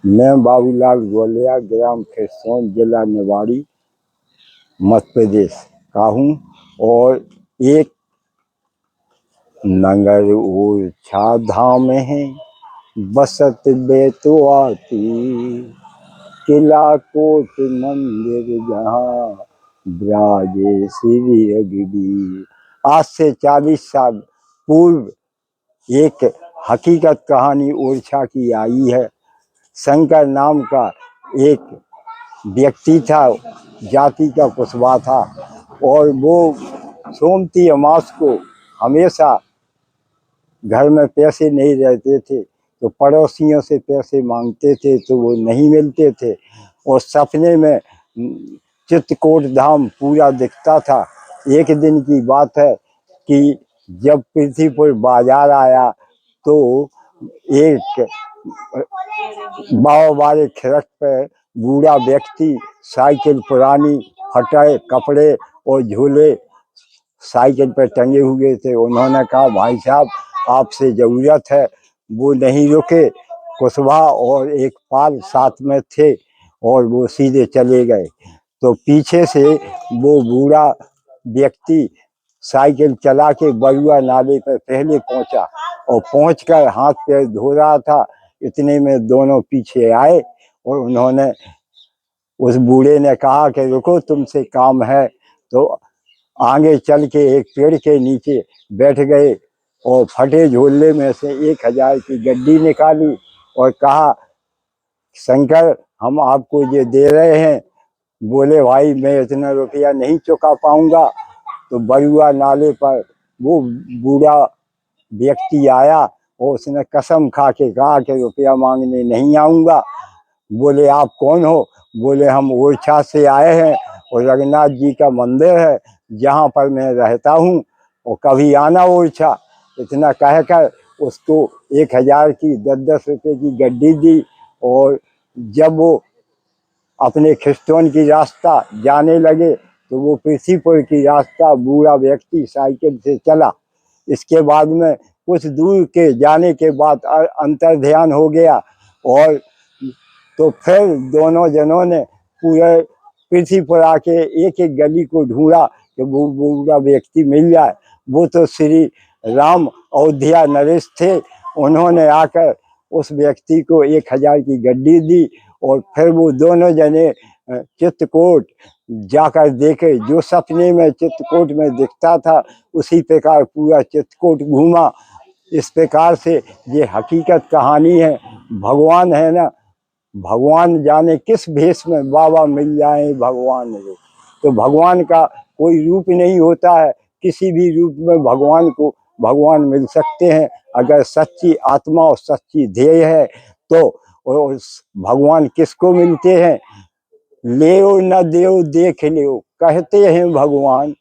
मैं बाबूलाल गोलिया ग्राम खरसोन जिला निवाड़ी मध्य प्रदेश का हूँ। और एक नगर ओरछा धाम है बसत बेतो आती, किला कोट मंदिर जहाँ विराजे श्री रघुबीर। आज से 40 साल पूर्व एक हकीकत कहानी ओरछा की आई है। शंकर नाम का एक व्यक्ति था, जाति का कुशवा था, और वो सोमती अमास को हमेशा घर में पैसे नहीं रहते थे तो पड़ोसियों से पैसे मांगते थे तो वो नहीं मिलते थे। और सपने में चित्रकूट धाम पूरा दिखता था। एक दिन की बात है कि जब पृथ्वीपुर बाजार आया तो एक बाबा खिड़क पे बूढ़ा व्यक्ति, साइकिल पुरानी, फटे कपड़े और झोले साइकिल पर टंगे हुए थे। उन्होंने कहा, भाई साहब आपसे जरूरत है। वो नहीं रुके। कुशवा और एक पाल साथ में थे और वो सीधे चले गए। तो पीछे से वो बूढ़ा व्यक्ति साइकिल चला के बरुआ नाले पर पहले पहुंचा और पहुंचकर हाथ पैर धो रहा था। इतने में दोनों पीछे आए और उन्होंने, उस बूढ़े ने कहा कि रुको, तुमसे काम है। तो आगे चल के एक पेड़ के नीचे बैठ गए और फटे झोले में से 1000 की गड्डी निकाली और कहा, शंकर हम आपको ये दे रहे हैं। बोले, भाई मैं इतना रुपया नहीं चुका पाऊंगा। तो बरुआ नाले पर वो बूढ़ा व्यक्ति आया और उसने कसम खा के कहा कि रुपया मांगने नहीं आऊंगा। बोले, आप कौन हो? बोले, हम ओरछा से आए हैं और रघुनाथ जी का मंदिर है जहाँ पर मैं रहता हूँ, और कभी आना ओरछा। इतना कहकर उसको 1000 की 10-10 रुपये की गड्डी दी। और जब वो अपने खिस्तौन की रास्ता जाने लगे तो वो पृथ्वीपुर की रास्ता बूढ़ा व्यक्ति साइकिल से चला। इसके बाद में कुछ दूर के जाने के बाद अंतर ध्यान हो गया और तो फिर दोनों जनों ने पूरे पृथ्वीपुर आके एक एक गली को ढूंढा कि वो बूढ़ा व्यक्ति मिल जाए। वो तो श्री राम अयोध्या नरेश थे। उन्होंने आकर उस व्यक्ति को 1000 की गड्डी दी और फिर वो दोनों जने चित्रकूट जाकर देखे। जो सपने में चित्रकूट में दिखता था उसी प्रकार पूरा चित्रकूट घूमा। इस प्रकार से ये हकीकत कहानी है। भगवान है ना, भगवान जाने किस भेष में बाबा मिल जाए भगवान को। तो भगवान का कोई रूप नहीं होता है, किसी भी रूप में भगवान को भगवान मिल सकते हैं। अगर सच्ची आत्मा और सच्ची ध्येय है तो भगवान किसको मिलते हैं? लेओ न देओ देख लियो, कहते हैं भगवान।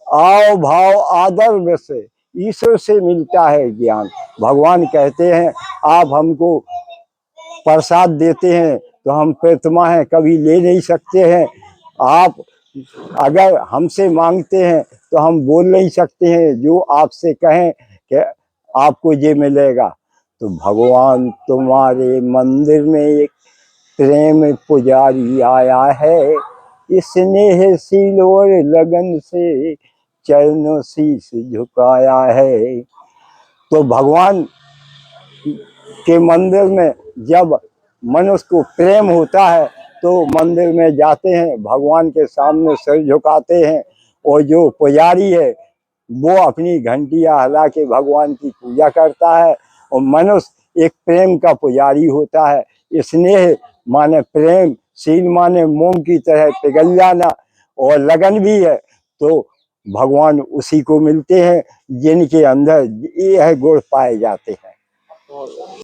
आओ भाव आदर से ईश्वर से मिलता है ज्ञान। भगवान कहते हैं, आप हमको प्रसाद देते हैं तो हम प्रतिमा हैं, कभी ले नहीं सकते हैं। आप अगर हमसे मांगते हैं तो हम बोल नहीं सकते हैं जो आपसे कहें कि आपको ये मिलेगा। तो भगवान तुम्हारे मंदिर में एक प्रेम पुजारी आया है, स्नेहशील और लगन से चरणों शीश झुकाया है। तो भगवान के मंदिर में जब मनुष्य को प्रेम होता है तो मंदिर में जाते हैं, भगवान के सामने सिर झुकाते हैं। और जो पुजारी है वो अपनी घंटियां हिला के भगवान की पूजा करता है। और मनुष्य एक प्रेम का पुजारी होता है। स्नेह माने प्रेम, शील माने मोम की तरह पिघल जाना, और लगन भी है तो भगवान उसी को मिलते हैं जिनके अंदर यह गुण पाए जाते हैं।